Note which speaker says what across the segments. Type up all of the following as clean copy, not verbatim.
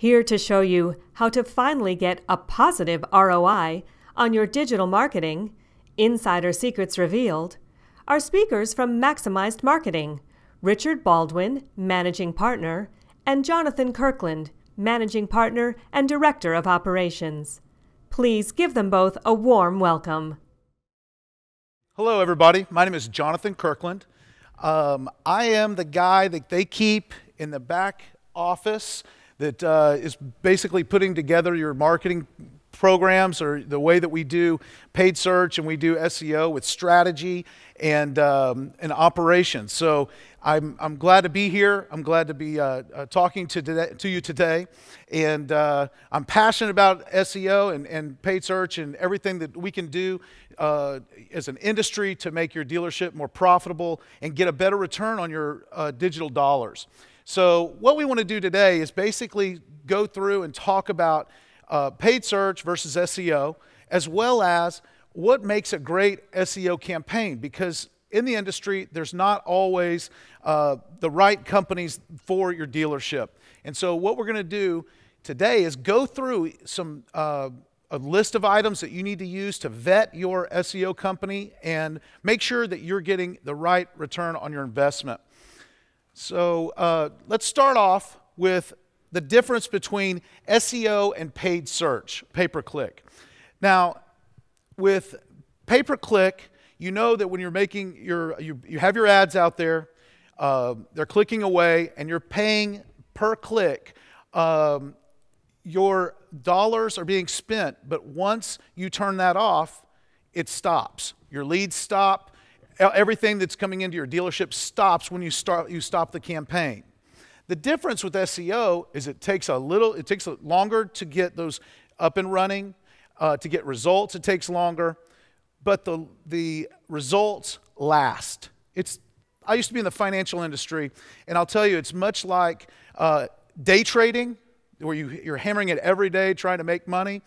Speaker 1: Here to show you how to finally get a positive ROI on your digital marketing, Insider Secrets Revealed, are speakers from Maximized Marketing, Richard Baldwin, Managing Partner, and Jonathan Kirkland, Managing Partner and Director of Operations. Please give them both a warm welcome.
Speaker 2: Hello, everybody. My name is Jonathan Kirkland. I am the guy that they keep in the back office that is basically putting together your marketing programs, or the way that we do paid search and we do SEO with strategy and operations. So I'm glad to be here. I'm glad to be talking to you today. And I'm passionate about SEO and paid search and everything that we can do as an industry to make your dealership more profitable and get a better return on your digital dollars. So what we want to do today is basically go through and talk about paid search versus SEO, as well as what makes a great SEO campaign, because in the industry, there's not always the right companies for your dealership. And so what we're going to do today is go through some a list of items that you need to use to vet your SEO company and make sure that you're getting the right return on your investment. So let's start off with the difference between SEO and paid search, pay-per-click. Now, with pay-per-click, you know that when you're making you have your ads out there, they're clicking away, and you're paying per click. Your dollars are being spent, but once you turn that off, it stops. Your leads stop. Everything that's coming into your dealership stops when you stop the campaign. The difference with SEO is it takes longer to get those up and running, to get results. It takes longer, but the results last. I used to be in the financial industry, and I'll tell you, it's much like day trading, where you're hammering it every day trying to make money,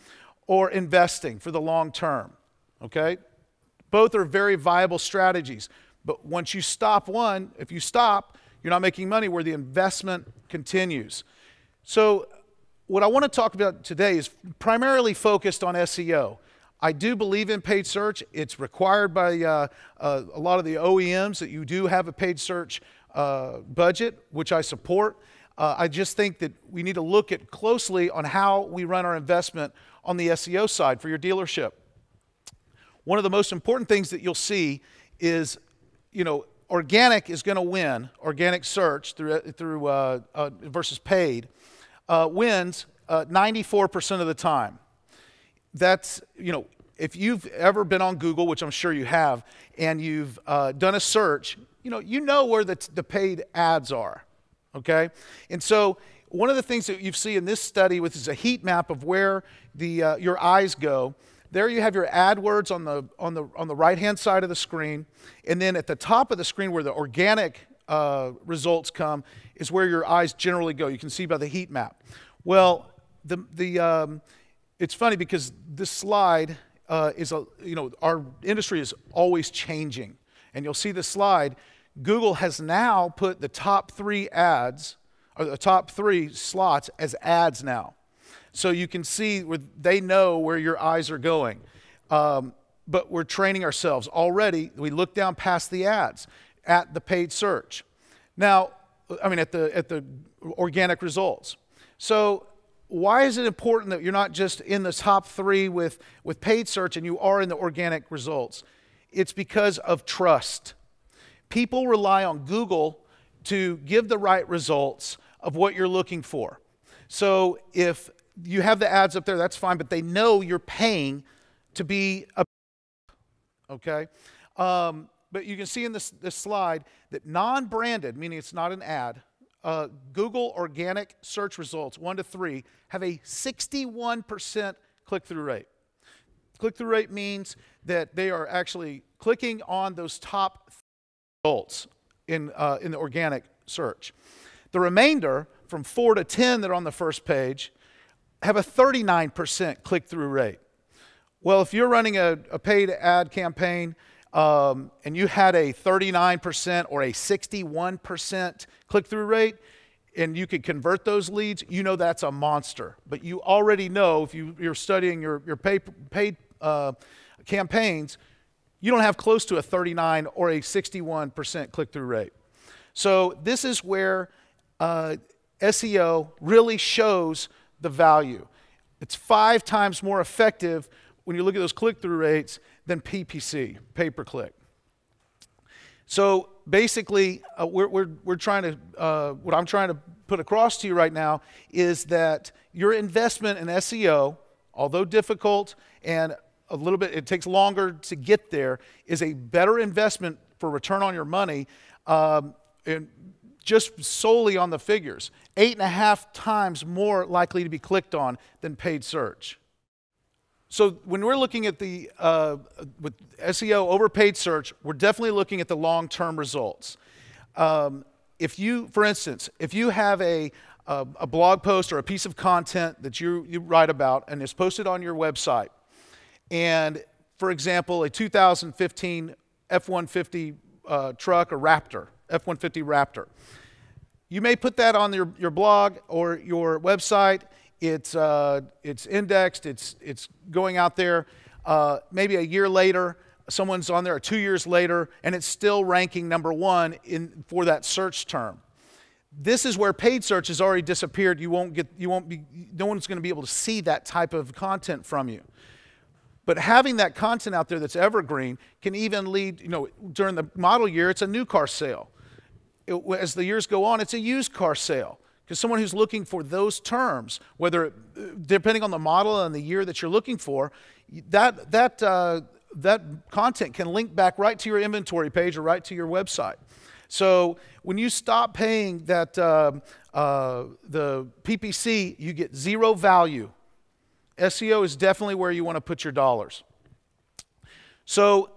Speaker 2: or investing for the long term. Okay, both are very viable strategies, but once you stop one, if you stop, you're not making money where the investment continues. So what I want to talk about today is primarily focused on SEO. I do believe in paid search. It's required by a lot of the OEMs that you do have a paid search budget, which I support. I just think that we need to look at closely on how we run our investment on the SEO side for your dealership. One of the most important things that you'll see is, organic is going to win. Organic search through versus paid wins 94% of the time. That's, if you've ever been on Google, which I'm sure you have, and you've done a search, you know where the paid ads are, okay? And so one of the things that you see in this study is a heat map of where your eyes go. There you have your AdWords on the right-hand side of the screen, and then at the top of the screen where the organic results come is where your eyes generally go. You can see by the heat map. Well, it's funny because this slide our industry is always changing, and you'll see the slide. Google has now put the top 3 ads, or the top 3 slots, as ads now. So you can see where they know where your eyes are going. But we're training ourselves. Already, we look down past the ads at the paid search. Now, at the organic results. So why is it important that you're not just in the top 3 with paid search and you are in the organic results? It's because of trust. People rely on Google to give the right results of what you're looking for. So if you have the ads up there, that's fine, but they know you're paying to be okay? But you can see in this slide that non-branded, meaning it's not an ad, Google organic search results, 1 to 3, have a 61% click-through rate. Click-through rate means that they are actually clicking on those top results in the organic search. The remainder, from 4 to 10 that are on the first page, have a 39% click-through rate. Well, if you're running a paid ad campaign and you had a 39% or a 61% click-through rate, and you could convert those leads, you know that's a monster. But you already know, if you're studying your paid campaigns, you don't have close to a 39 or a 61% click-through rate. So this is where SEO really shows the value. It's 5 times more effective when you look at those click-through rates than PPC, pay-per-click. So basically, we're trying to, what I'm trying to put across to you right now is that your investment in SEO, although difficult and a little bit, it takes longer to get there, is a better investment for return on your money, and just solely on the figures. 8.5 times more likely to be clicked on than paid search. So when we're looking at the with SEO over paid search, we're definitely looking at the long-term results. If you, for instance, if you have a blog post or a piece of content that you write about and is posted on your website, and for example, a 2015 F-150 truck or Raptor, F-150 Raptor, you may put that on your blog or your website. It's indexed, it's going out there. Maybe a year later, someone's on there, or 2 years later, and it's still ranking #1 for that search term. This is where paid search has already disappeared. No one's going to be able to see that type of content from you. But having that content out there that's evergreen can even lead, during the model year, it's a new car sale. As the years go on, it's a used car sale. Because someone who's looking for those terms, whether depending on the model and the year that you're looking for, that content can link back right to your inventory page or right to your website. So when you stop paying that the PPC, you get zero value. SEO is definitely where you want to put your dollars. So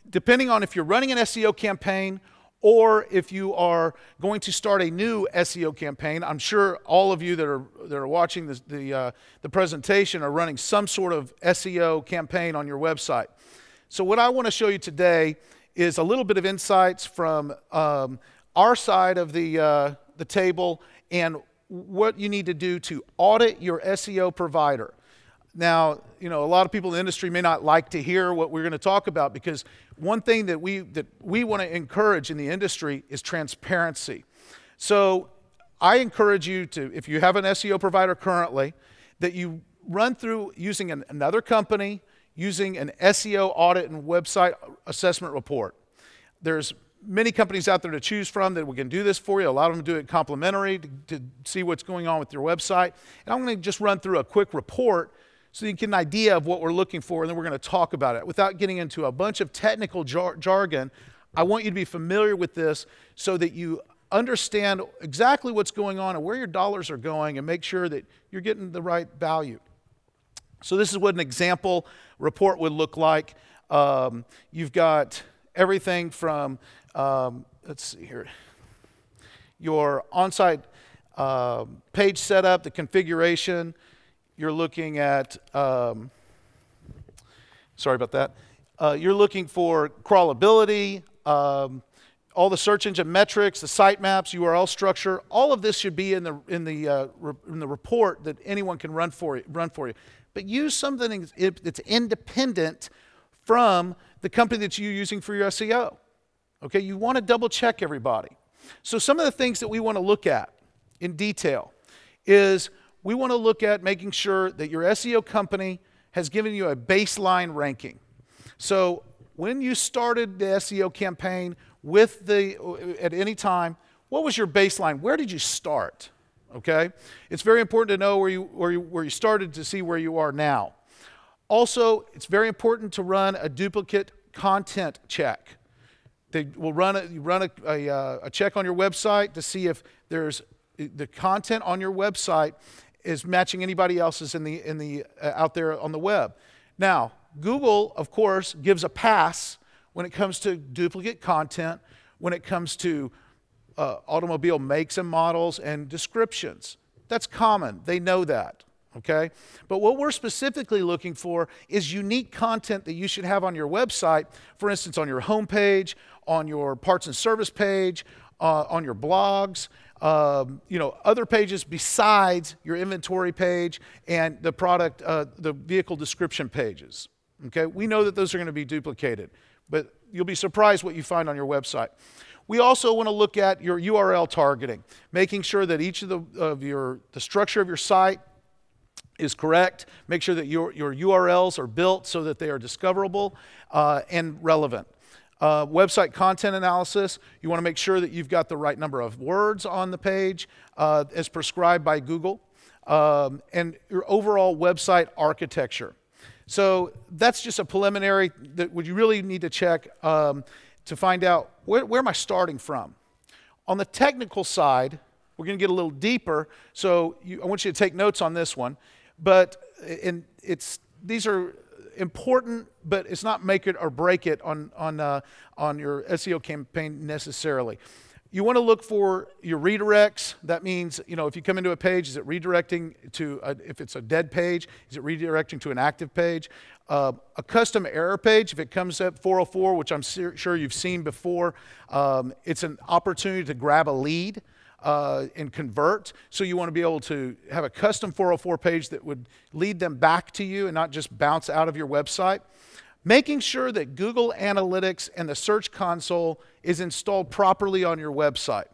Speaker 2: depending on if you're running an SEO campaign or if you are going to start a new SEO campaign, I'm sure all of you that are watching the presentation are running some sort of SEO campaign on your website. So what I want to show you today is a little bit of insights from our side of the table and what you need to do to audit your SEO provider. Now, a lot of people in the industry may not like to hear what we're going to talk about, because one thing that we want to encourage in the industry is transparency. So I encourage you to, if you have an SEO provider currently, that you run through using another company, using an SEO audit and website assessment report. There's many companies out there to choose from that can do this for you. A lot of them do it complimentary to see what's going on with your website. And I'm going to just run through a quick report so you get an idea of what we're looking for, and then we're going to talk about it. Without getting into a bunch of technical jargon, I want you to be familiar with this so that you understand exactly what's going on and where your dollars are going, and make sure that you're getting the right value. So this is what an example report would look like. You've got everything from, let's see here, your on-site page setup, the configuration. You're looking at, sorry about that. You're looking for crawlability, all the search engine metrics, the sitemaps, URL structure. All of this should be in the report that anyone can run for you. But use something that's independent from the company that you're using for your SEO. Okay, you want to double check everybody. So some of the things that we want to look at in detail is we want to look at making sure that your SEO company has given you a baseline ranking. So when you started the SEO campaign at any time, what was your baseline? Where did you start? Okay, it's very important to know where you started to see where you are now. Also, it's very important to run a duplicate content check. They will run a check on your website to see if there's the content on your website is matching anybody else's out there on the web. Now, Google, of course, gives a pass when it comes to duplicate content, when it comes to automobile makes and models and descriptions. That's common. They know that. Okay? But what we're specifically looking for is unique content that you should have on your website, for instance, on your homepage, on your parts and service page, on your blogs, other pages besides your inventory page and the product, the vehicle description pages. Okay, we know that those are going to be duplicated, but you'll be surprised what you find on your website. We also want to look at your URL targeting, making sure that each of the structure of your site is correct. Make sure that your URLs are built so that they are discoverable and relevant. Website content analysis, you want to make sure that you've got the right number of words on the page as prescribed by Google, and your overall website architecture. So that's just a preliminary that you really need to check to find out where am I starting from. On the technical side, we're going to get a little deeper, so I want you to take notes on this one. But these are important, but it's not make it or break it on your SEO campaign necessarily. You want to look for your redirects. That means, if you come into a page, is it redirecting to, if it's a dead page, is it redirecting to an active page? A custom error page, if it comes up 404, which I'm sure you've seen before, it's an opportunity to grab a lead and convert. So you want to be able to have a custom 404 page that would lead them back to you and not just bounce out of your website. Making sure that Google Analytics and the Search Console is installed properly on your website.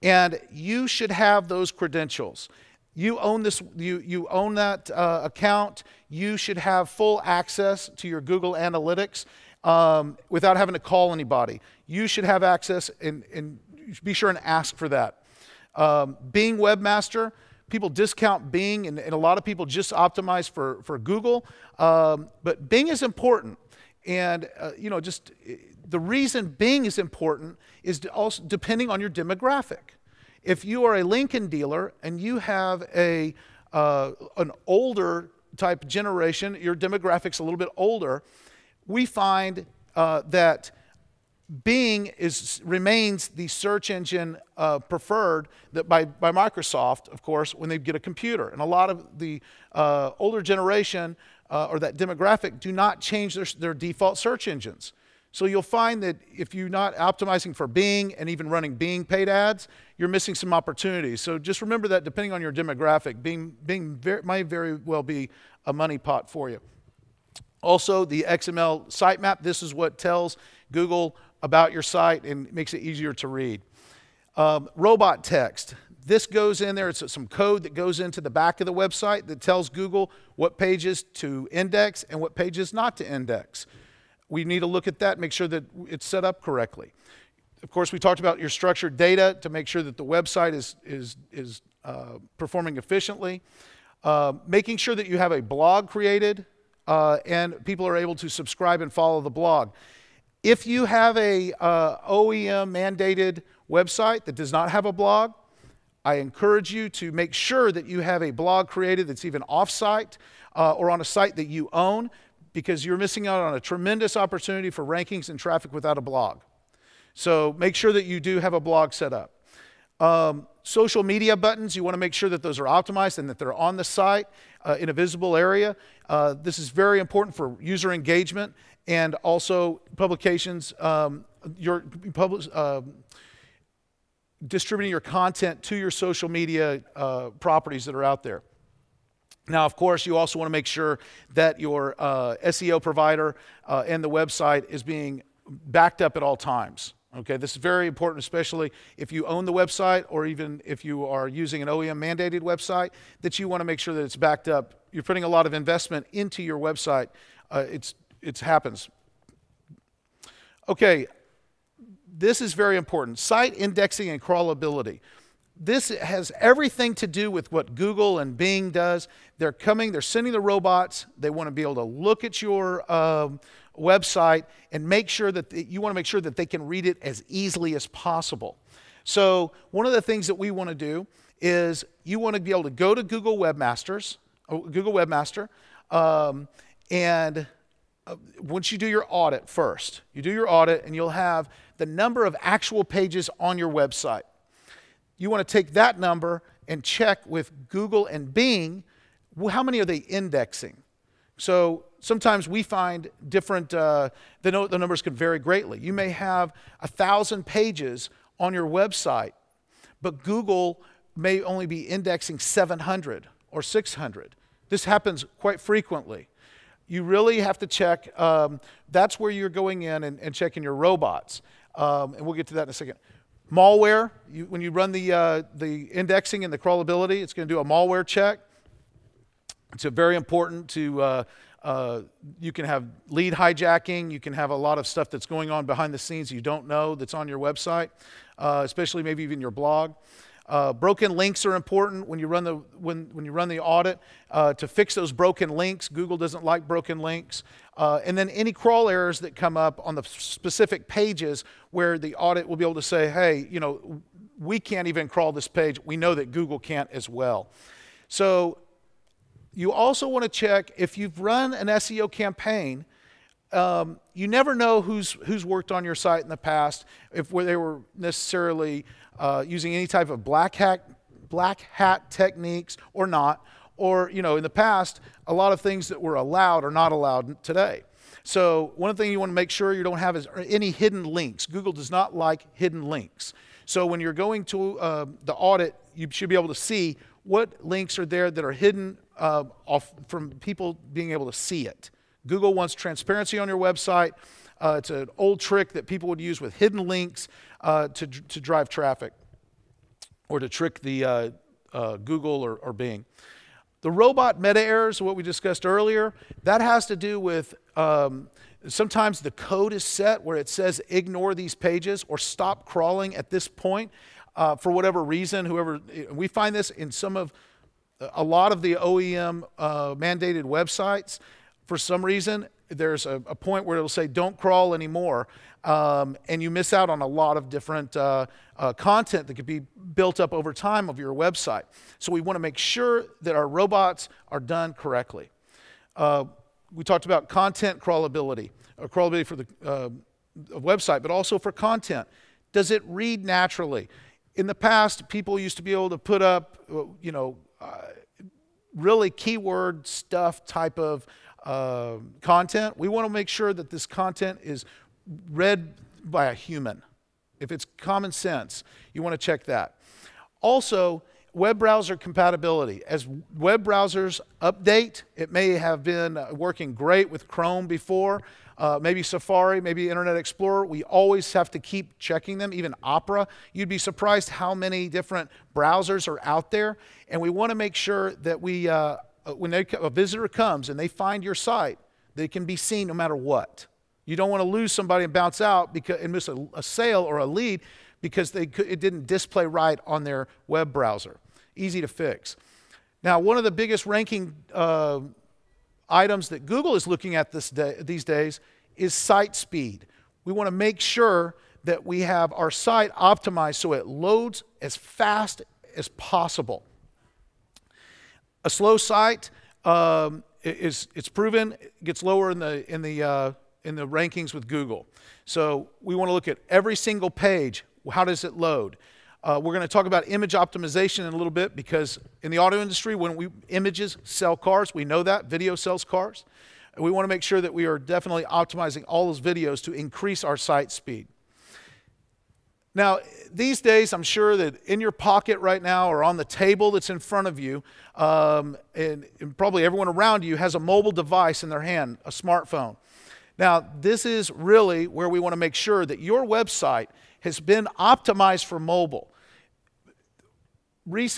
Speaker 2: And you should have those credentials. You own this. You own that account. You should have full access to your Google Analytics without having to call anybody. You should have access, and be sure and ask for that. Bing Webmaster, people discount Bing, and a lot of people just optimize for Google. But Bing is important. And, just the reason Bing is important is also depending on your demographic. If you are a Lincoln dealer and you have an older type generation, your demographic's a little bit older, we find that Bing remains the search engine preferred by Microsoft, of course, when they get a computer. And a lot of the older generation or that demographic do not change their default search engines. So you'll find that if you're not optimizing for Bing and even running Bing paid ads, you're missing some opportunities. So just remember that depending on your demographic, Bing might very well be a money pot for you. Also, the XML sitemap, this is what tells Google about your site and makes it easier to read. Robot text. This goes in there. It's some code that goes into the back of the website that tells Google what pages to index and what pages not to index. We need to look at that, make sure that it's set up correctly. Of course, we talked about your structured data to make sure that the website is performing efficiently. Making sure that you have a blog created and people are able to subscribe and follow the blog. If you have a OEM mandated website that does not have a blog, I encourage you to make sure that you have a blog created that's even off-site or on a site that you own, because you're missing out on a tremendous opportunity for rankings and traffic without a blog. So make sure that you do have a blog set up. Social media buttons, you want to make sure that those are optimized and that they're on the site in a visible area. This is very important for user engagement and also publications, distributing your content to your social media properties that are out there. Now, of course, you also want to make sure that your SEO provider and the website is being backed up at all times. Okay, this is very important, especially if you own the website or even if you are using an OEM mandated website, that you want to make sure that it's backed up. You're putting a lot of investment into your website. It happens. Okay, this is very important. Site indexing and crawlability. This has everything to do with what Google and Bing does. They're sending the robots. They want to be able to look at your website and make sure that you want to make sure that they can read it as easily as possible. So one of the things that we want to do is you want to be able to go to Google Webmaster, and once you do your audit first, you do your audit and you'll have the number of actual pages on your website. You want to take that number and check with Google and Bing, how many are they indexing? So sometimes we find different, the numbers can vary greatly. You may have 1,000 pages on your website, but Google may only be indexing 700 or 600. This happens quite frequently. You really have to check. That's where you're going in and checking your robots. And we'll get to that in a second. Malware, when you run the indexing and the crawlability, it's going to do a malware check. It's very important to, you can have lead hijacking, you can have a lot of stuff that's going on behind the scenes you don't know that's on your website, especially maybe even your blog. Broken links are important when you run the audit to fix those broken links. Google doesn't like broken links. And then any crawl errors that come up on the specific pages where the audit will be able to say, hey, you know, we can't even crawl this page. We know that Google can't as well. So you also want to check if you've run an SEO campaign. You never know who's worked on your site in the past, if they were necessarily using any type of black hat techniques or not, or in the past, a lot of things that were allowed are not allowed today. So one thing you want to make sure you don't have is any hidden links. Google does not like hidden links. So when you're going to the audit, you should be able to see what links are there that are hidden off from people being able to see it. Google wants transparency on your website. It's an old trick that people would use with hidden links to drive traffic or to trick the Google or Bing. The robot meta errors, what we discussed earlier, that has to do with sometimes the code is set where it says ignore these pages or stop crawling at this point for whatever reason. We find this in a lot of the OEM mandated websites. For some reason, there's a point where it'll say don't crawl anymore, and you miss out on a lot of different content that could be built up over time of your website. So we want to make sure that our robots are done correctly. We talked about content crawlability, crawlability for the website, but also for content. Does it read naturally? In the past, people used to be able to put up, really keyword stuff type of content. We want to make sure that this content is read by a human. If it's common sense, you want to check that. Also, web browser compatibility. As web browsers update, it may have been working great with Chrome before, maybe Safari, maybe Internet Explorer. We always have to keep checking them, even Opera. You'd be surprised how many different browsers are out there, and we want to make sure that when a visitor comes and they find your site, they can be seen no matter what. You don't want to lose somebody and bounce out and miss a sale or a lead because it didn't display right on their web browser. Easy to fix. Now, one of the biggest ranking items that Google is looking at these days is site speed. We want to make sure that we have our site optimized so it loads as fast as possible. A slow site it's proven gets lower in the rankings with Google. So we want to look at every single page. How does it load? We're going to talk about image optimization in a little bit because in the auto industry, images sell cars, we know that. Video sells cars. We want to make sure that we are definitely optimizing all those videos to increase our site speed. Now, these days, I'm sure that in your pocket right now or on the table that's in front of you, and probably everyone around you has a mobile device in their hand, a smartphone. Now, this is really where we want to make sure that your website has been optimized for mobile. We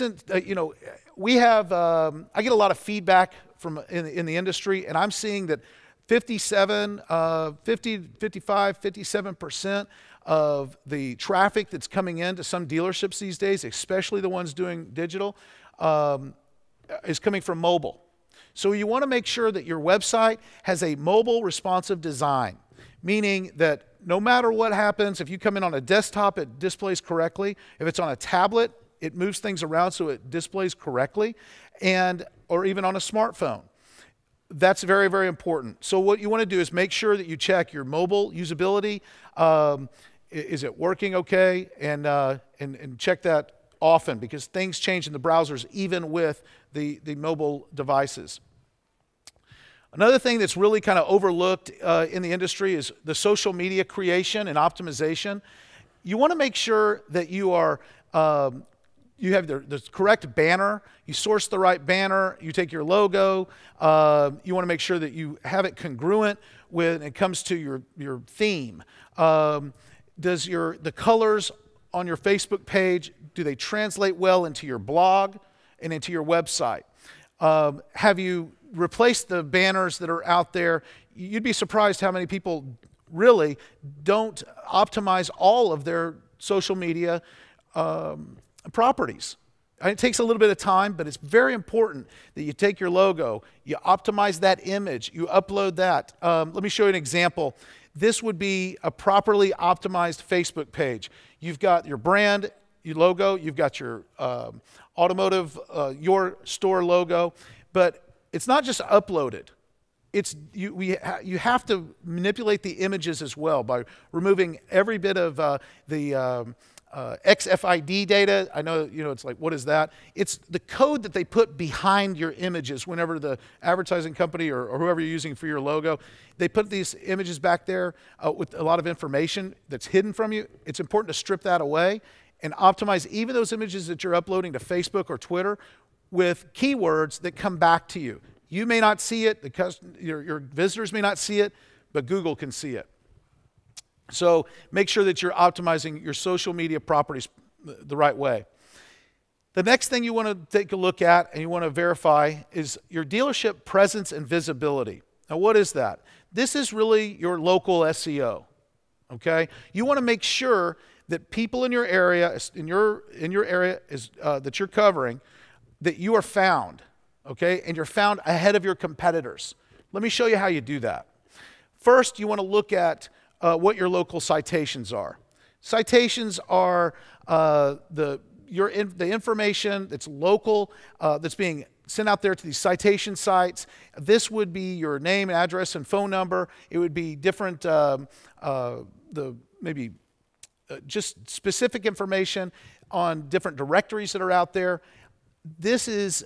Speaker 2: have, I get a lot of feedback from in the industry, and I'm seeing that 57% of the traffic that's coming into some dealerships these days, especially the ones doing digital, is coming from mobile. So you want to make sure that your website has a mobile responsive design, meaning that no matter what happens, if you come in on a desktop, it displays correctly. If it's on a tablet, it moves things around so it displays correctly, or even on a smartphone. That's very, very important. So what you want to do is make sure that you check your mobile usability. Is it working okay? And check that often because things change in the browsers even with the mobile devices. Another thing that's really kind of overlooked in the industry is the social media creation and optimization. You want to make sure that you are you have the correct banner, you source the right banner, you take your logo, you want to make sure that you have it congruent when it comes to your theme. Does the colors on your Facebook page, do they translate well into your blog and into your website? Have you replaced the banners that are out there? You'd be surprised how many people really don't optimize all of their social media properties. It takes a little bit of time, but it's very important that you take your logo, you optimize that image, you upload that. Let me show you an example. This would be a properly optimized Facebook page. You've got your brand, your logo, you've got your automotive, your store logo, but it's not just uploaded. You have to manipulate the images as well by removing every bit of the XFID data. I know, it's like, what is that? It's the code that they put behind your images whenever the advertising company or whoever you're using for your logo, they put these images back there with a lot of information that's hidden from you. It's important to strip that away and optimize even those images that you're uploading to Facebook or Twitter with keywords that come back to you. You may not see it, your visitors may not see it, but Google can see it. So make sure that you're optimizing your social media properties the right way. The next thing you want to take a look at and you want to verify is your dealership presence and visibility. Now, what is that? This is really your local SEO. Okay? You want to make sure that people in your area, that you're covering, that you are found. Okay? And you're found ahead of your competitors. Let me show you how you do that. First, you want to look at what your local citations are. Citations are the information that's local, that's being sent out there to these citation sites. This would be your name, address, and phone number. It would be different, maybe just specific information on different directories that are out there. This is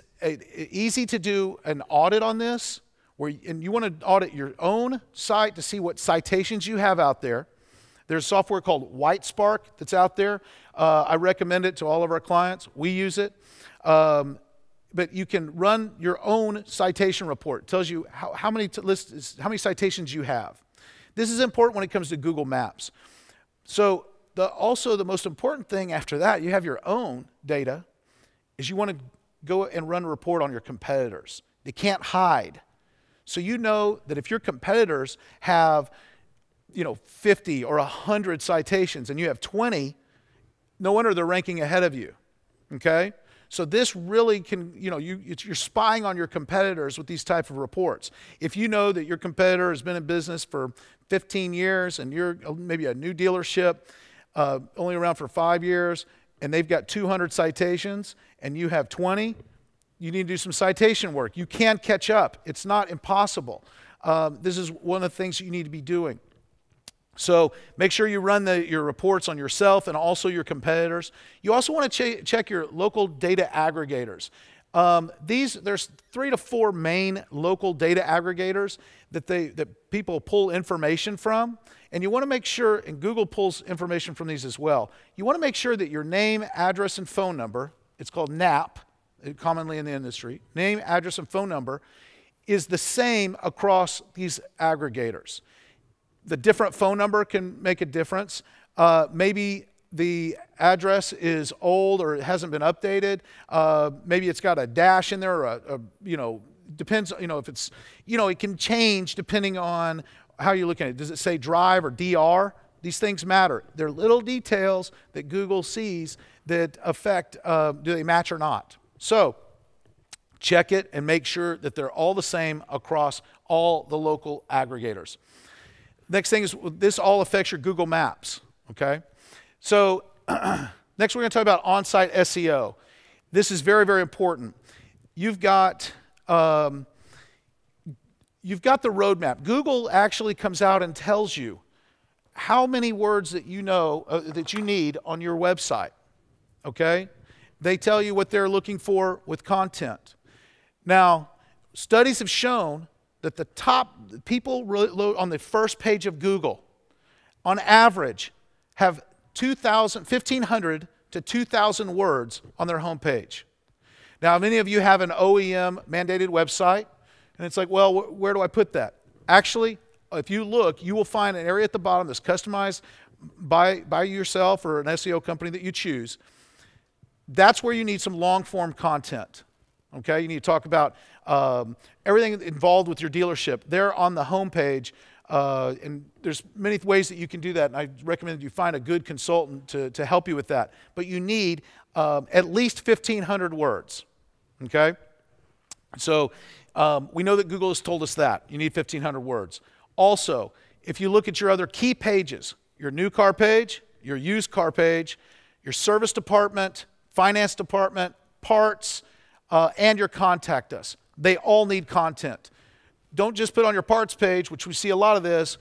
Speaker 2: easy to do an audit on this. And you want to audit your own site to see what citations you have out there. There's software called WhiteSpark that's out there. I recommend it to all of our clients. We use it. But you can run your own citation report. It tells you how many citations you have. This is important when it comes to Google Maps. So also the most important thing after that, you have your own data, is you want to go and run a report on your competitors. They can't hide. So you know that if your competitors have, 50 or 100 citations and you have 20, no wonder they're ranking ahead of you, okay? So this really can, you're spying on your competitors with these type of reports. If you know that your competitor has been in business for 15 years and you're maybe a new dealership, only around for 5 years, and they've got 200 citations and you have 20, you need to do some citation work. You can catch up. It's not impossible. This is one of the things you need to be doing. So make sure you run your reports on yourself and also your competitors. You also want to check your local data aggregators. There's 3 to 4 main local data aggregators that people pull information from. And you want to make sure, and Google pulls information from these as well, you want to make sure that your name, address, and phone number, it's called NAP, commonly in the industry, name, address, and phone number, is the same across these aggregators. The different phone number can make a difference. Maybe the address is old or it hasn't been updated. Maybe it's got a dash in there, or depends, if it's, it can change depending on how you're looking at it. Does it say drive or DR? These things matter. They're little details that Google sees that affect, do they match or not? So check it and make sure that they're all the same across all the local aggregators. Next thing is, this all affects your Google Maps, okay? So next we're going to talk about on-site SEO. This is very, very important. You've got the roadmap. Google actually comes out and tells you how many words that that you need on your website, okay? They tell you what they're looking for with content. Now, studies have shown that the top people on the first page of Google, on average, have 1,500 to 2,000 words on their homepage. Now, many of you have an OEM mandated website, and it's like, well, where do I put that? Actually, if you look, you will find an area at the bottom that's customized by yourself or an SEO company that you choose. That's where you need some long-form content. Okay, you need to talk about everything involved with your dealership. There on the homepage, and there's many ways that you can do that, and I recommend that you find a good consultant to help you with that. But you need at least 1,500 words. Okay, so we know that Google has told us that you need 1,500 words. Also, if you look at your other key pages, your new car page, your used car page, your service department, finance department, parts, and your contact us. They all need content. Don't just put on your parts page, which we see a lot of this.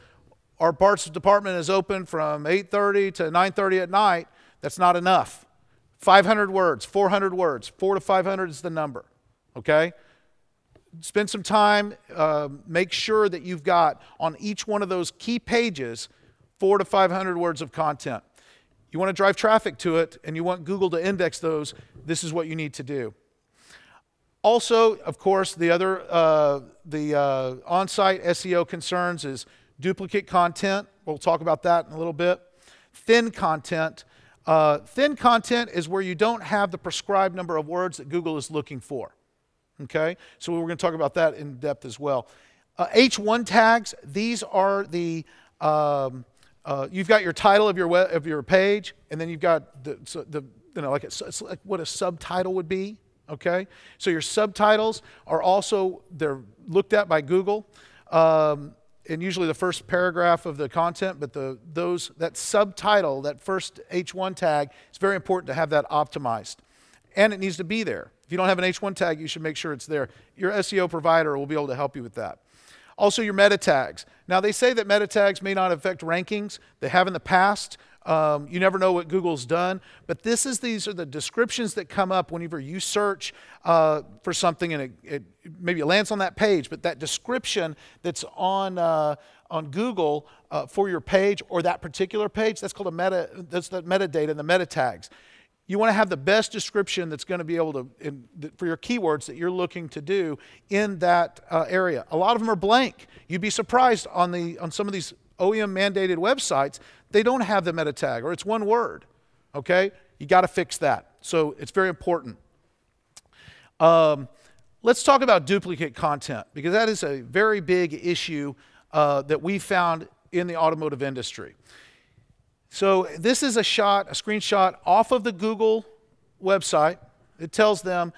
Speaker 2: Our parts department is open from 8:30 to 9:30 at night. That's not enough. 500 words, 400 words, 400 to 500 is the number. Okay? Spend some time, make sure that you've got on each one of those key pages 400 to 500 words of content. You want to drive traffic to it and you want Google to index those, this is what you need to do. Also, of course, the other on-site SEO concerns is duplicate content. We'll talk about that in a little bit. Thin content. Thin content is where you don't have the prescribed number of words that Google is looking for. Okay, so we're going to talk about that in depth as well. H1 tags. These are the you've got your title of your page, and then you've got the like it's like what a subtitle would be. Okay, so your subtitles are also they're looked at by Google, and usually the first paragraph of the content. But that subtitle, that first H1 tag, it's very important to have that optimized, and it needs to be there. If you don't have an H1 tag, you should make sure it's there. Your SEO provider will be able to help you with that. Also, your meta tags. Now, they say that meta tags may not affect rankings. They have in the past. You never know what Google's done. But these are the descriptions that come up whenever you search for something, and maybe it lands on that page. But that description that's on Google for your page or that particular page, that's called a meta. That's the metadata and the meta tags. You want to have the best description that's going to be able to, for your keywords that you're looking to do in that area. A lot of them are blank. You'd be surprised on some of these OEM mandated websites, they don't have the meta tag or it's one word. Okay? You got to fix that. So it's very important. Let's talk about duplicate content because that is a very big issue that we found in the automotive industry. So this is a screenshot off of the Google website. It tells them,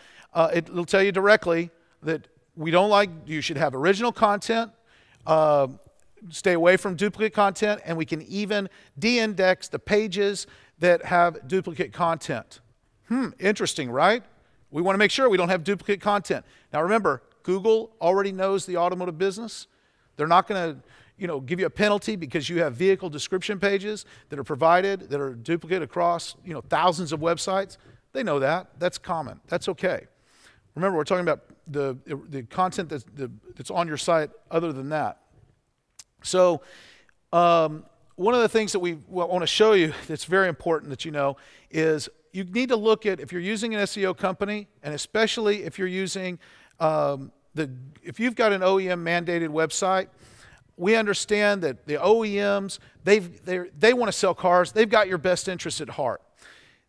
Speaker 2: it'll tell you directly that you should have original content, stay away from duplicate content, and we can even de-index the pages that have duplicate content. Interesting, right? We want to make sure we don't have duplicate content. Now remember, Google already knows the automotive business. They're not going to give you a penalty because you have vehicle description pages that are provided that are duplicate across, thousands of websites. They know that. That's common. That's okay. Remember, we're talking about the content that's on your site other than that. So one of the things that we want to show you that's very important that you know is you need to look at if you're using an SEO company, and especially if you're using if you've got an OEM mandated website. We understand that the OEMs, they want to sell cars. They've got your best interest at heart.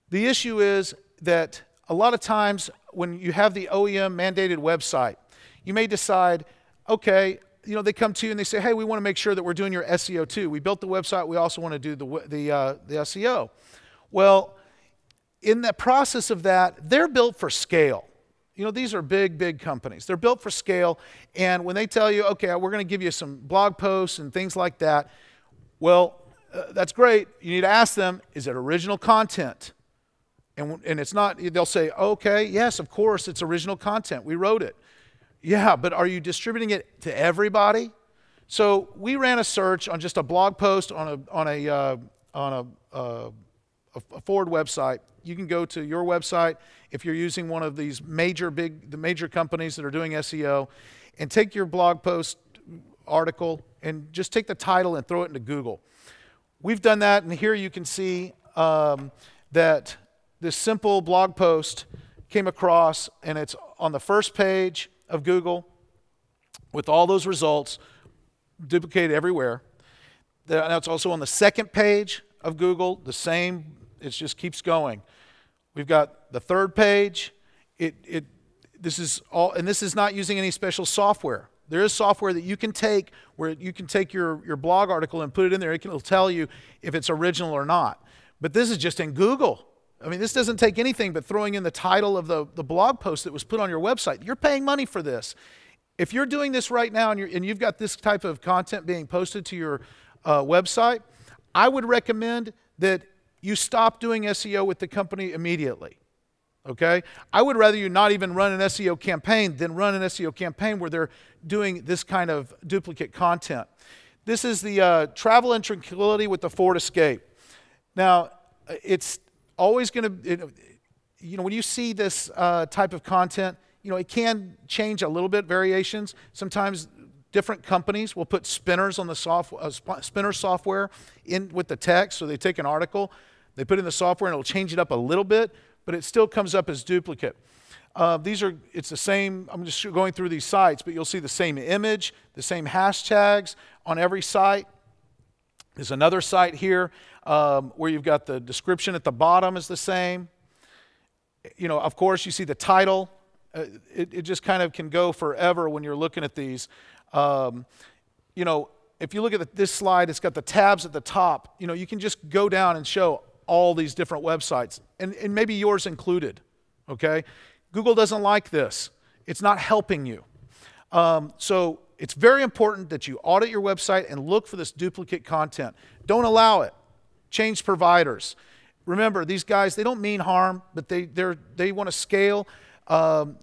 Speaker 2: The issue is that a lot of times when you have the OEM mandated website, you may decide, okay, they come to you and they say, hey, we want to make sure that we're doing your SEO too. We built the website. We also want to do the SEO. Well, in the process of that, they're built for scale. These are big companies. They're built for scale, and when they tell you, okay, we're going to give you some blog posts and things like that, well, that's great. You need to ask them, is it original content? And it's not, they'll say, okay, yes, of course, it's original content. We wrote it. Yeah, but are you distributing it to everybody? So we ran a search on just a blog post on a Ford website. You can go to your website if you're using one of these major companies that are doing SEO, and take your blog post article and just take the title and throw it into Google. We've done that, and here you can see that this simple blog post came across, and it's on the first page of Google with all those results duplicated everywhere. Now it's also on the second page of Google, the same, it just keeps going. We've got the third page. This is all, and this is not using any special software. There is software that you can take where you can take your blog article and put it in there. It'll tell you if it's original or not. But this is just in Google. I mean, this doesn't take anything but throwing in the title of the blog post that was put on your website. You're paying money for this. If you're doing this right now and you've got this type of content being posted to your website, I would recommend that you stop doing SEO with the company immediately. Okay? I would rather you not even run an SEO campaign than run an SEO campaign where they're doing this kind of duplicate content. This is the Travel and Tranquility with the Ford Escape. Now, it's always going to, when you see this type of content, it can change a little bit, variations. Sometimes different companies will put spinners on the spinner software in with the text. So they take an article, they put in the software, and it'll change it up a little bit, but it still comes up as duplicate. It's the same, I'm just going through these sites, but you'll see the same image, the same hashtags on every site. There's another site here where you've got the description at the bottom is the same. Of course, you see the title. It just kind of can go forever when you're looking at these. If you look at this slide, it's got the tabs at the top. You can just go down and show all these different websites, and maybe yours included, okay? Google doesn't like this. It's not helping you. So it's very important that you audit your website and look for this duplicate content. Don't allow it. Change providers. Remember, these guys, they don't mean harm, but they want to scale.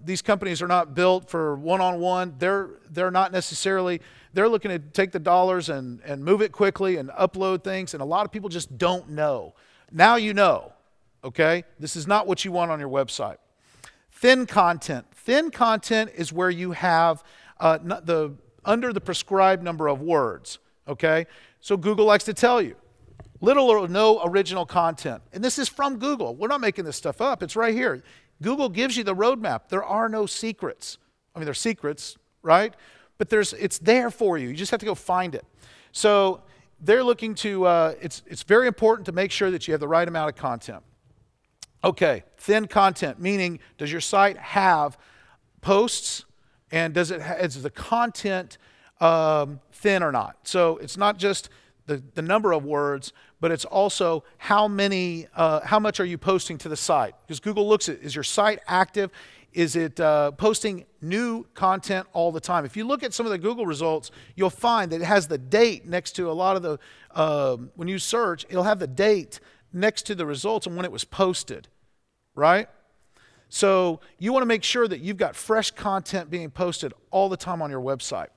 Speaker 2: These companies are not built for one-on-one. They're not necessarily, they're looking to take the dollars and move it quickly and upload things, and a lot of people just don't know. Now you know, okay? This is not what you want on your website. Thin content. Thin content is where you have under the prescribed number of words, okay? So Google likes to tell you, little or no original content. And this is from Google. We're not making this stuff up. It's right here. Google gives you the roadmap. There are no secrets. I mean, there's secrets, right? But it's there for you. You just have to go find it. So they're looking to, it's very important to make sure that you have the right amount of content. Okay, thin content, meaning does your site have posts, and is the content thin or not? So it's not just the number of words, but it's also how much are you posting to the site? Because Google looks at, is your site active? Is it posting new content all the time? If you look at some of the Google results, you'll find that it has the date next to a lot of the, when you search, it'll have the date next to the results and when it was posted, right? So you want to make sure that you've got fresh content being posted all the time on your website.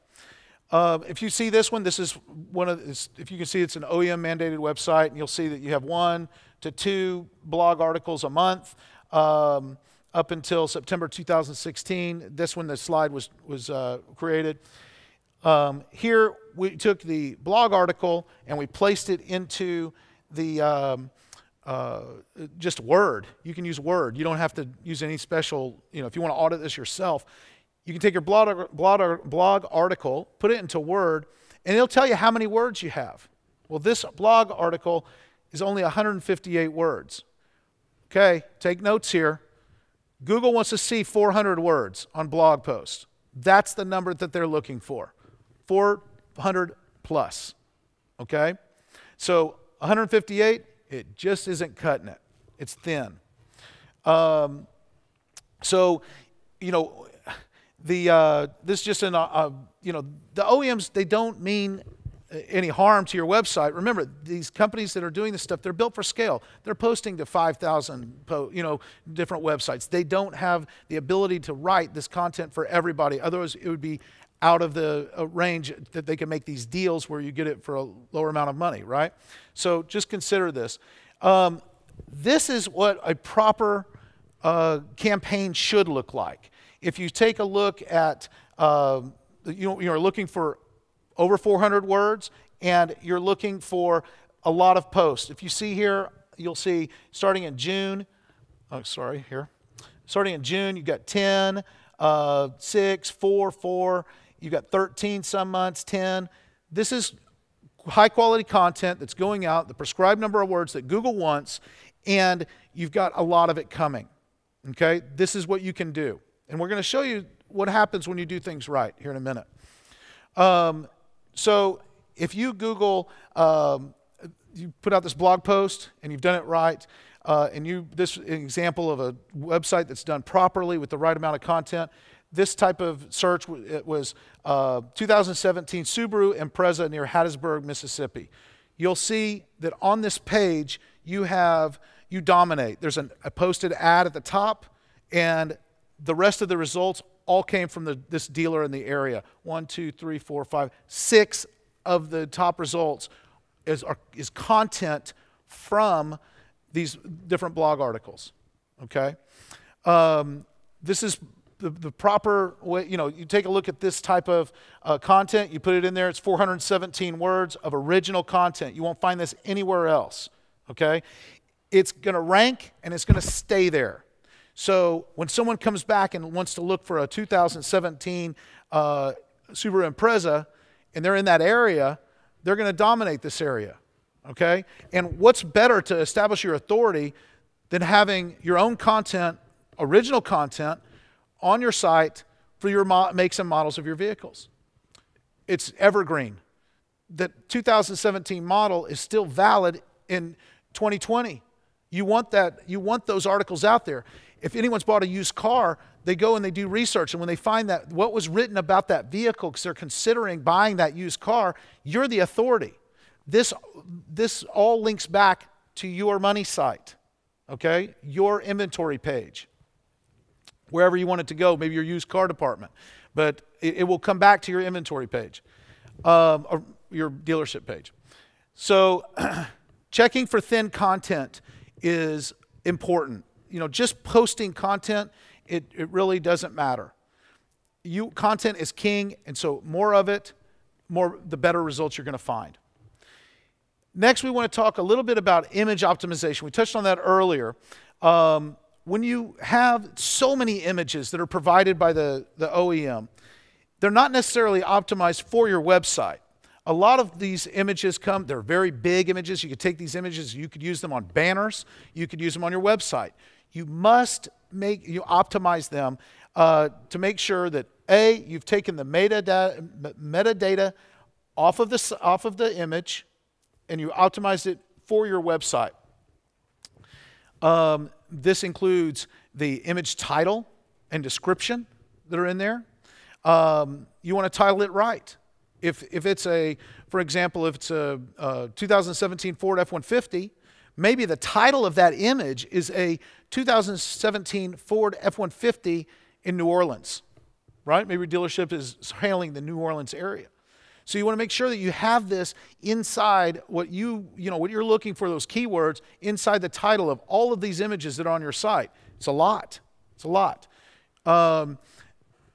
Speaker 2: If you see this one, this is one of, if you can see, it's an OEM mandated website, and you'll see that you have 1 to 2 blog articles a month. Up until September 2016. That's when the slide was created. Here we took the blog article and we placed it into the just Word. You can use Word. You don't have to use any special, if you want to audit this yourself, you can take your blog article, put it into Word, and it'll tell you how many words you have. Well, this blog article is only 158 words. Okay, take notes here. Google wants to see 400 words on blog posts. That's the number that they're looking for, 400 plus, okay? So 158, it just isn't cutting it. It's thin. This just the OEMs, they don't mean any harm to your website. Remember, these companies that are doing this stuff, they're built for scale. They're posting to 5,000 different websites. They don't have the ability to write this content for everybody. Otherwise, it would be out of the range that they can make these deals where you get it for a lower amount of money, right? So just consider this. This is what a proper campaign should look like. If you take a look at, you're looking for over 400 words, and you're looking for a lot of posts. If you see here, you'll see starting in June, here. Starting in June, you've got 10, 6, 4, 4. You've got 13 some months, 10. This is high quality content that's going out, the prescribed number of words that Google wants, and you've got a lot of it coming. Okay? This is what you can do. And we're going to show you what happens when you do things right here in a minute. So if you Google, you put out this blog post and you've done it right, and this is an example of a website that's done properly with the right amount of content. This type of search, it was 2017 Subaru Impreza near Hattiesburg, Mississippi. You'll see that on this page, you dominate. There's a posted ad at the top, and the rest of the results all came from this dealer in the area. 1, 2, 3, 4, 5, 6 of the top results is content from these different blog articles. Okay, this is the proper way. You take a look at this type of content. You put it in there. It's 417 words of original content. You won't find this anywhere else. Okay, it's going to rank and it's going to stay there. So when someone comes back and wants to look for a 2017 Subaru Impreza, and they're in that area, they're going to dominate this area. Okay? And what's better to establish your authority than having your own content, original content, on your site for your makes and models of your vehicles? It's evergreen. The 2017 model is still valid in 2020. You want those articles out there. If anyone's bought a used car, they go and they do research, and when they find that what was written about that vehicle because they're considering buying that used car, you're the authority. This all links back to your money site, okay? Your inventory page, wherever you want it to go, maybe your used car department, but it will come back to your inventory page, or your dealership page. So checking for thin content is important. Just posting content, it really doesn't matter. Content is king, and so more of it, the better results you're going to find. Next, we want to talk a little bit about image optimization. We touched on that earlier. When you have so many images that are provided by the OEM, they're not necessarily optimized for your website. A lot of these images they're very big images. You could take these images, you could use them on banners, you could use them on your website. You must optimize them to make sure that A, you've taken the metadata off of the image, and you optimized it for your website. This includes the image title and description that are in there. You want to title it right. If it's for example, if it's a 2017 Ford F-150, maybe the title of that image is a 2017 Ford F-150 in New Orleans, right? Maybe your dealership is handling the New Orleans area. So you want to make sure that you have this inside what you're looking for, those keywords inside the title of all of these images that are on your site. It's a lot. It's a lot.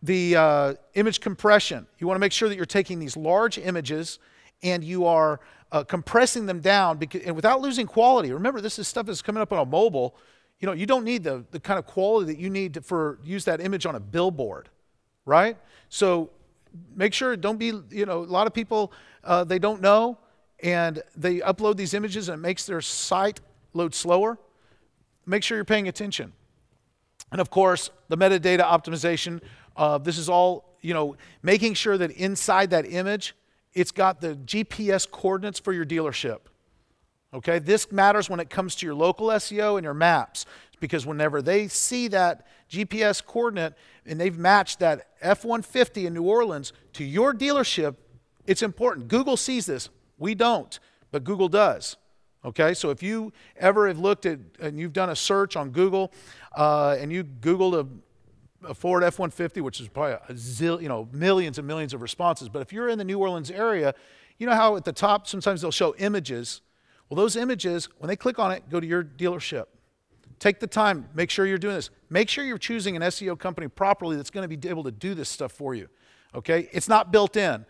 Speaker 2: The image compression. You want to make sure that you're taking these large images and you are compressing them down and without losing quality. Remember, this is stuff that's coming up on a mobile. You don't need the kind of quality that you need to use that image on a billboard, right? So make sure, don't be, a lot of people, they don't know, and they upload these images and it makes their site load slower. Make sure you're paying attention. And of course, the metadata optimization, this is all, making sure that inside that image, it's got the GPS coordinates for your dealership. Okay, this matters when it comes to your local SEO and your maps, because whenever they see that GPS coordinate and they've matched that F-150 in New Orleans to your dealership, it's important. Google sees this. We don't, but Google does. Okay, so if you ever have looked at and you've done a search on Google and you Googled a Ford F-150, which is probably millions and millions of responses, but if you're in the New Orleans area, you know how at the top sometimes they'll show images. Well, those images, when they click on it, go to your dealership. Take the time. Make sure you're doing this. Make sure you're choosing an SEO company properly that's going to be able to do this stuff for you. Okay? It's not built in.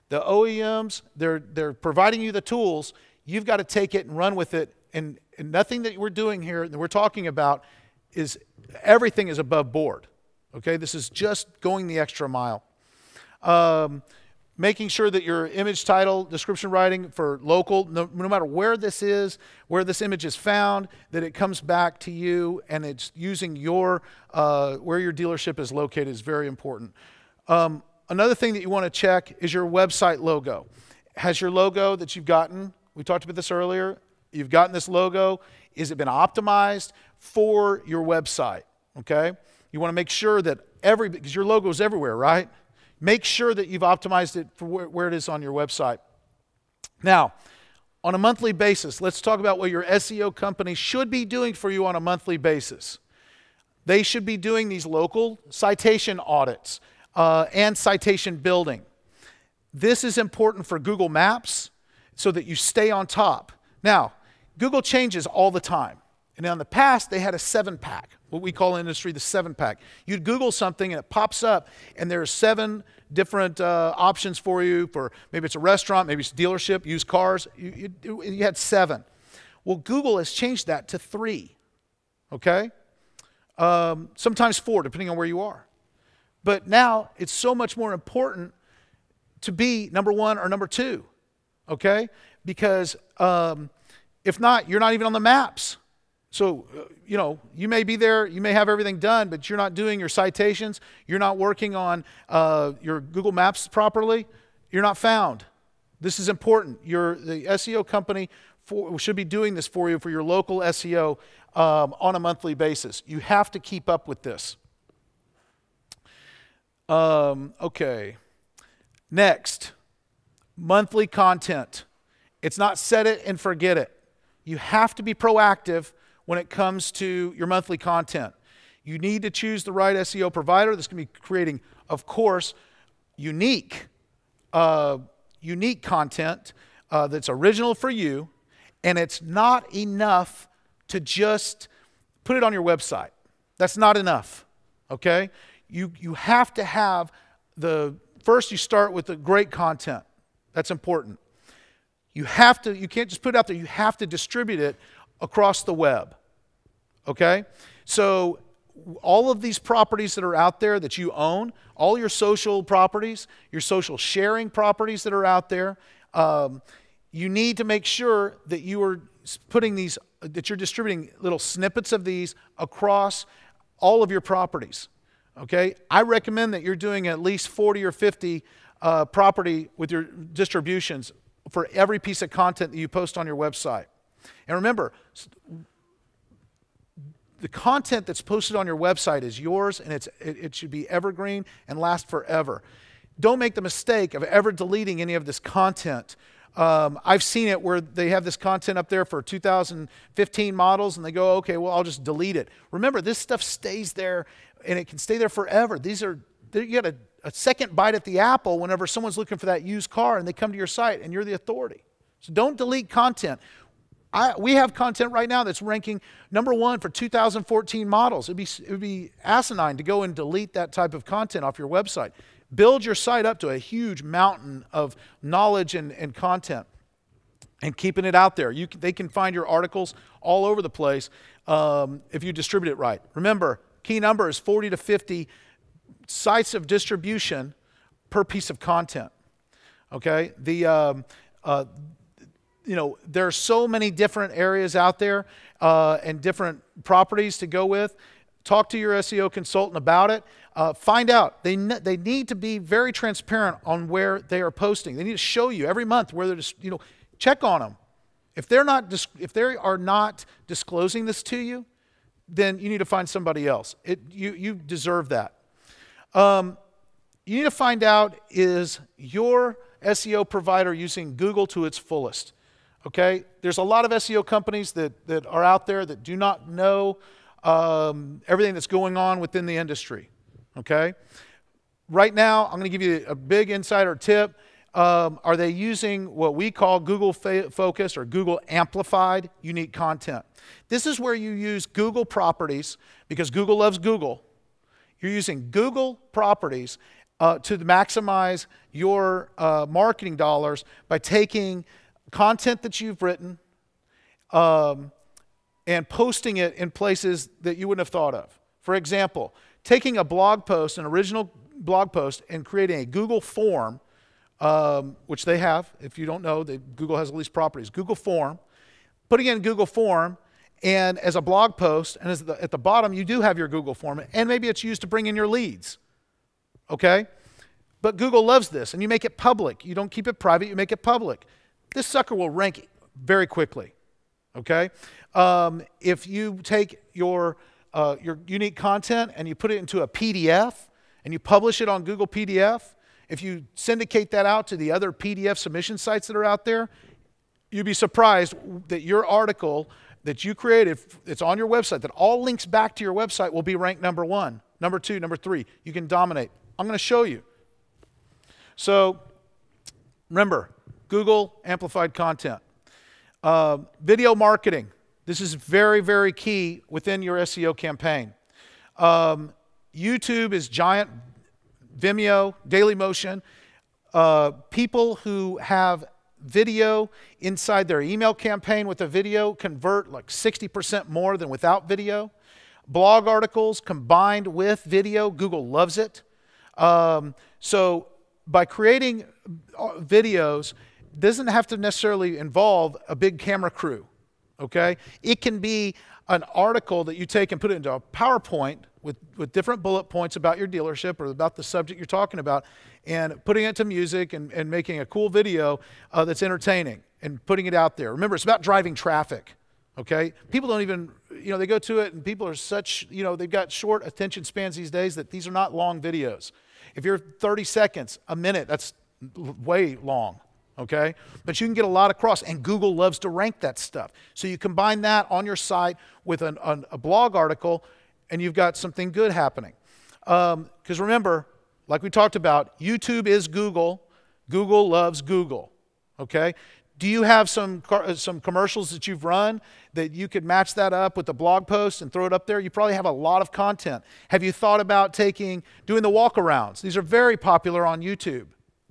Speaker 2: The OEMs, they're providing you the tools. You've got to take it and run with it. And nothing that we're doing here that we're talking about everything is above board. Okay, this is just going the extra mile. Making sure that your image, title, description writing for local, no matter where this is, where this image is found, that it comes back to you and it's using your, where your dealership is located is very important. Another thing that you want to check is your website logo. Has your logo that you've gotten, we talked about this earlier, you've gotten this logo, has it been optimized for your website, okay? You want to make sure that because your logo is everywhere, right? Make sure that you've optimized it for where it is on your website. Now, on a monthly basis, let's talk about what your SEO company should be doing for you on a monthly basis. They should be doing these local citation audits and citation building. This is important for Google Maps so that you stay on top. Now, Google changes all the time. And in the past, they had a 7-pack, what we call in the industry the 7-pack. You'd Google something and it pops up and there are 7 different options for you for maybe it's a restaurant, maybe it's a dealership, used cars. You had 7. Well, Google has changed that to 3, okay? Sometimes 4, depending on where you are. But now it's so much more important to be number 1 or number 2, okay? Because if not, you're not even on the maps. So, you know, you may be there, you may have everything done, but you're not doing your citations, you're not working on your Google Maps properly, you're not found. This is important. The SEO company should be doing this for you for your local SEO on a monthly basis. You have to keep up with this. Okay. Next, monthly content. It's not set it and forget it. You have to be proactive when it comes to your monthly content. You need to choose the right SEO provider that's going to be creating, of course, unique content that's original for you, and it's not enough to just put it on your website. That's not enough, okay? You have to have first you start with the great content. That's important. You can't just put it out there, you have to distribute it across the web, okay? So all of these properties that are out there that you own, all your social properties, your social sharing properties that are out there, you need to make sure that you are that you're distributing little snippets of these across all of your properties, okay? I recommend that you're doing at least 40 or 50 property with your distributions for every piece of content that you post on your website. And remember, the content that's posted on your website is yours, and it should be evergreen and last forever. Don't make the mistake of ever deleting any of this content. I've seen it where they have this content up there for 2015 models, and they go, okay, well, I'll just delete it. Remember, this stuff stays there, and it can stay there forever. You get a second bite at the apple whenever someone's looking for that used car, and they come to your site, and you're the authority. So don't delete content. We have content right now that's ranking number 1 for 2014 models. It would be asinine to go and delete that type of content off your website. Build your site up to a huge mountain of knowledge and content and keeping it out there. They can find your articles all over the place if you distribute it right. Remember, key number is 40 to 50 sites of distribution per piece of content. Okay? There are so many different areas out there and different properties to go with. Talk to your SEO consultant about it. Find out. They need to be very transparent on where they are posting. They need to show you every month where they're just, check on them. If they are not disclosing this to you, then you need to find somebody else. You deserve that. You need to find out, is your SEO provider using Google to its fullest? Okay, there's a lot of SEO companies that are out there that do not know everything that's going on within the industry. Okay, right now I'm going to give you a big insider tip. Are they using what we call Google Focused or Google Amplified unique content? This is where you use Google properties because Google loves Google. You're using Google properties to maximize your marketing dollars by taking content that you've written, and posting it in places that you wouldn't have thought of. For example, taking a blog post, an original blog post, and creating a Google form, which they have. If you don't know, Google has all these properties. Google form, putting it in Google form, and as a blog post, and at the bottom, you do have your Google form, and maybe it's used to bring in your leads, okay? But Google loves this, and you make it public. You don't keep it private, you make it public. This sucker will rank very quickly, okay? If you take your unique content and you put it into a PDF and you publish it on Google PDF, if you syndicate that out to the other PDF submission sites that are out there, you'd be surprised that your article that you created, it's on your website, that all links back to your website will be ranked number 1, number 2, number 3. You can dominate. I'm going to show you. So remember, Google amplified content. Video marketing. This is very, very key within your SEO campaign. YouTube is giant. Vimeo, Dailymotion. People who have video inside their email campaign with a video convert like 60% more than without video. Blog articles combined with video, Google loves it. So by creating videos, doesn't have to necessarily involve a big camera crew, okay? It can be an article that you take and put it into a PowerPoint with different bullet points about your dealership or about the subject you're talking about, and putting it to music and making a cool video that's entertaining and putting it out there. Remember, it's about driving traffic, okay? People don't even, they go to it and people are such, they've got short attention spans these days that these are not long videos. If you're 30 seconds, a minute, that's way long, okay? But you can get a lot across, and Google loves to rank that stuff. So you combine that on your site with a blog article, and you've got something good happening. Because remember, like we talked about, YouTube is Google. Google loves Google, okay? Do you have some commercials that you've run that you could match that up with the blog post and throw it up there? You probably have a lot of content. Have you thought about doing the walkarounds? These are very popular on YouTube,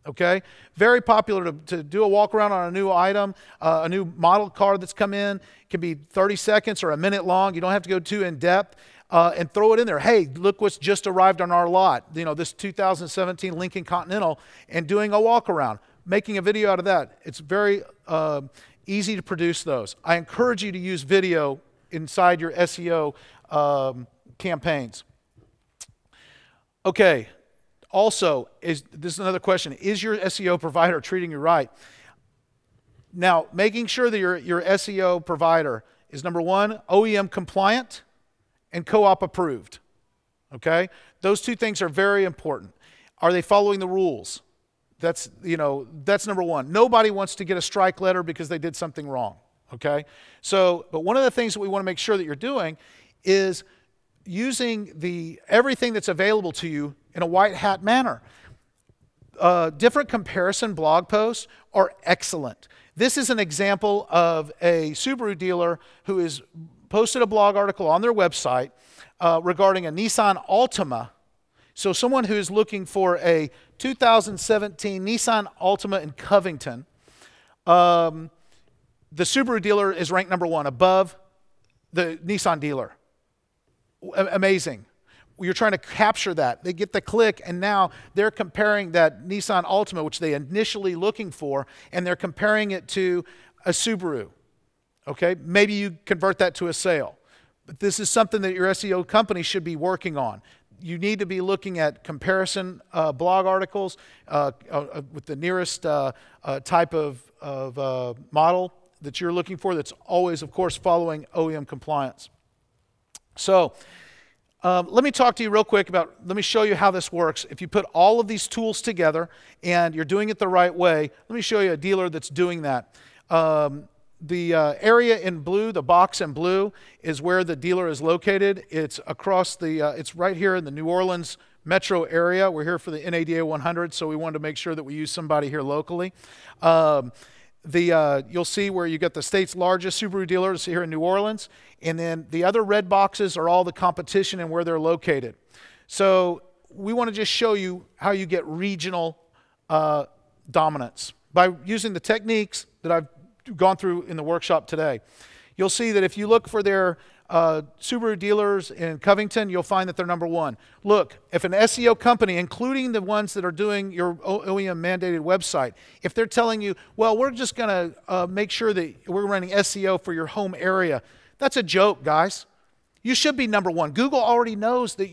Speaker 2: okay? Very popular to do a walkaround on a new item, a new model car that's come in. It can be 30 seconds or a minute long. You don't have to go too in depth. And throw it in there. Hey, look what's just arrived on our lot. This 2017 Lincoln Continental, and doing a walk around, making a video out of that. It's very easy to produce those. I encourage you to use video inside your SEO campaigns. Okay. Also, this is another question. Is your SEO provider treating you right? Now, making sure that your SEO provider is, number 1, OEM compliant and co-op approved, okay? Those two things are very important. Are they following the rules? That's number 1. Nobody wants to get a strike letter because they did something wrong, okay? So, but one of the things that we want to make sure that you're doing is using everything that's available to you in a white hat manner. Different comparison blog posts are excellent. This is an example of a Subaru dealer who is posted a blog article on their website regarding a Nissan Altima. So someone who's looking for a 2017 Nissan Altima in Covington, the Subaru dealer is ranked number 1 above the Nissan dealer. Amazing. You're trying to capture that. They get the click, and now they're comparing that Nissan Altima, which they initially looking for, and they're comparing it to a Subaru. Okay, maybe you convert that to a sale. But this is something that your SEO company should be working on. You need to be looking at comparison blog articles with the nearest type of model that you're looking for that's always, of course, following OEM compliance. So let me talk to you real quick let me show you how this works. If you put all of these tools together and you're doing it the right way, let me show you a dealer that's doing that. The area in blue, the box in blue, is where the dealer is located. It's across it's right here in the New Orleans metro area. We're here for the NADA 100, so we wanted to make sure that we use somebody here locally. You'll see where you get the state's largest Subaru dealers here in New Orleans, and then the other red boxes are all the competition and where they're located. So we want to just show you how you get regional dominance by using the techniques that I've gone through in the workshop today. You'll see that if you look for their Subaru dealers in Covington, you'll find that they're number one. Look, if an SEO company, including the ones that are doing your OEM mandated website, if they're telling you, well, we're just going to make sure that we're running SEO for your home area, that's a joke, guys. You should be number one. Google already knows that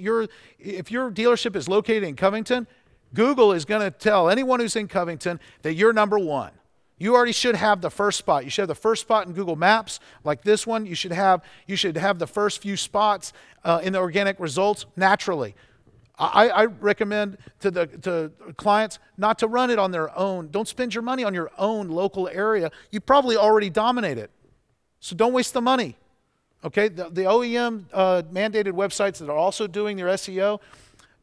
Speaker 2: if your dealership is located in Covington, Google is going to tell anyone who's in Covington that you're number one. You already should have the first spot. You should have the first spot in Google Maps, like this one. You should have the first few spots in the organic results naturally. I recommend to clients not to run it on their own. Don't spend your money on your own local area. You probably already dominate it. So don't waste the money. Okay, the OEM mandated websites that are also doing their SEO,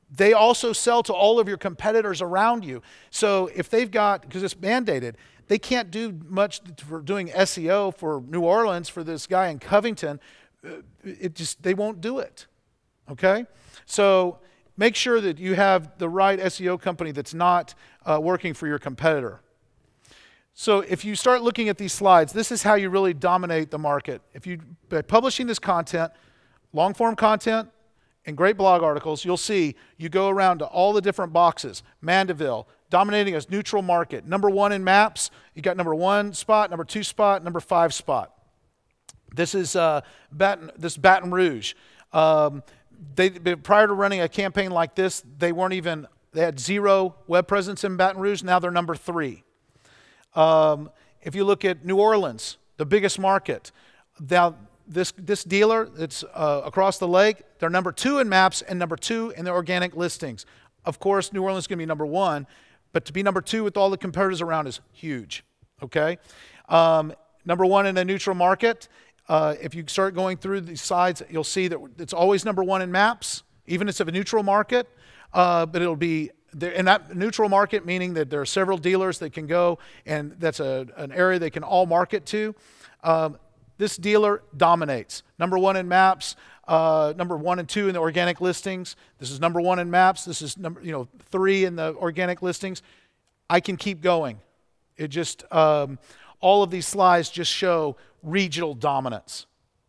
Speaker 2: they also sell to all of your competitors around you. So if they've got, because it's mandated, they can't do much for doing SEO for New Orleans for this guy in Covington. They won't do it. Okay, so make sure that you have the right SEO company that's not working for your competitor. So if you start looking at these slides, this is how you really dominate the market. By publishing this content, long-form content, and great blog articles, you'll see you go around to all the different boxes. Mandeville, dominating as neutral market. Number one in maps, you got number one spot, number two spot, number five spot. This is Baton Rouge. Prior to running a campaign like this, they had zero web presence in Baton Rouge. Now they're number three. If you look at New Orleans, the biggest market, now this dealer that's across the lake, they're number two in maps and number two in their organic listings. Of course, New Orleans is going to be number one, but to be number two with all the competitors around is huge. Okay, number one in a neutral market. If you start going through these slides, you'll see that it's always number one in maps, even if it's a neutral market, but it'll be in that neutral market, meaning that there are several dealers that can go, and that's an area they can all market to. This dealer dominates. Number one in maps, number one and two in the organic listings. This is number one in maps. This is three in the organic listings. I can keep going. It just all of these slides just show regional dominance.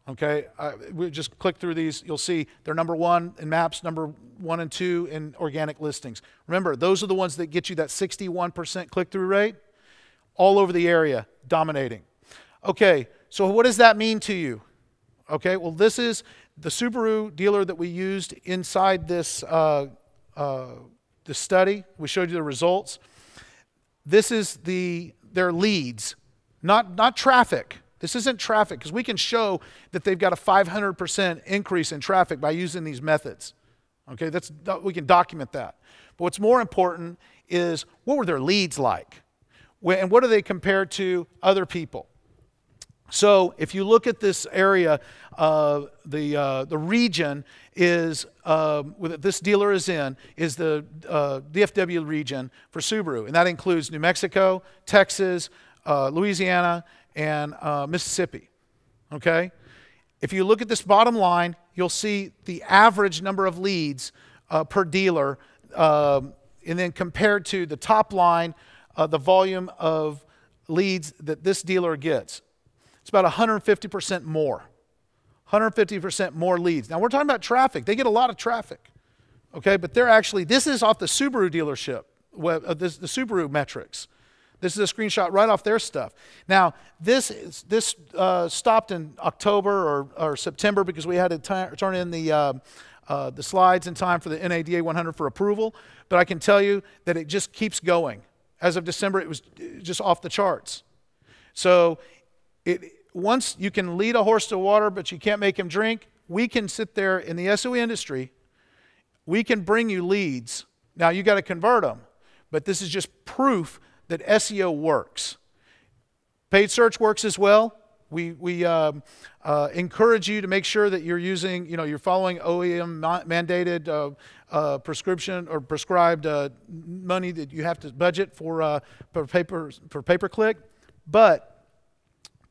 Speaker 2: Okay, we just click through these. You'll see they're number one in maps, number one and two in organic listings. Remember, those are the ones that get you that 61% click-through rate all over the area, dominating. Okay, so what does that mean to you? Okay, well, this is the Subaru dealer that we used inside this study. We showed you the results. This is their leads, not traffic. This isn't traffic, because we can show that they've got a 500% increase in traffic by using these methods. Okay, we can document that. But what's more important is, what were their leads like? And what do they compare to other people? So if you look at this area, the region is, that this dealer is in, is the DFW region for Subaru. And that includes New Mexico, Texas, Louisiana, and Mississippi. Okay? If you look at this bottom line, you'll see the average number of leads per dealer, and then compared to the top line, the volume of leads that this dealer gets. It's about 150% more. 150% more leads. Now we're talking about traffic. They get a lot of traffic. Okay, but this is off the Subaru dealership, the Subaru metrics. This is a screenshot right off their stuff. Now, this stopped in October or September because we had to turn in the slides in time for the NADA 100 for approval. But I can tell you that it just keeps going. As of December, it was just off the charts. So once you can lead a horse to water, but you can't make him drink, we can sit there in the SOE industry. We can bring you leads. Now, you got to convert them. But this is just proof that SEO works. Paid search works as well. We encourage you to make sure that you're using, you're following OEM mandated prescription or prescribed money that you have to budget for pay-per-click. But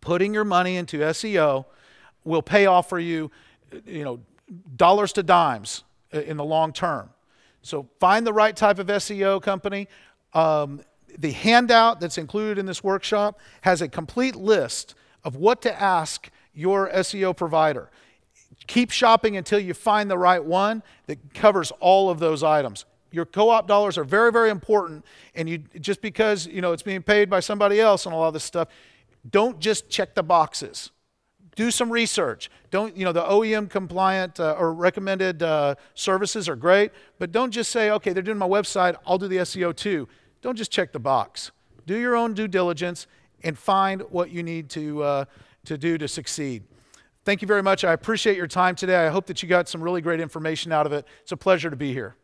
Speaker 2: putting your money into SEO will pay off for you, dollars to dimes in the long term. So find the right type of SEO company. The handout that's included in this workshop has a complete list of what to ask your SEO provider. Keep shopping until you find the right one that covers all of those items. Your co-op dollars are very, very important, and just because it's being paid by somebody else and all of this stuff, don't just check the boxes. Do some research. Don't, the OEM compliant or recommended services are great, but don't just say, okay, they're doing my website, I'll do the SEO too. Don't just check the box. Do your own due diligence and find what you need to do to succeed. Thank you very much. I appreciate your time today. I hope that you got some really great information out of it. It's a pleasure to be here.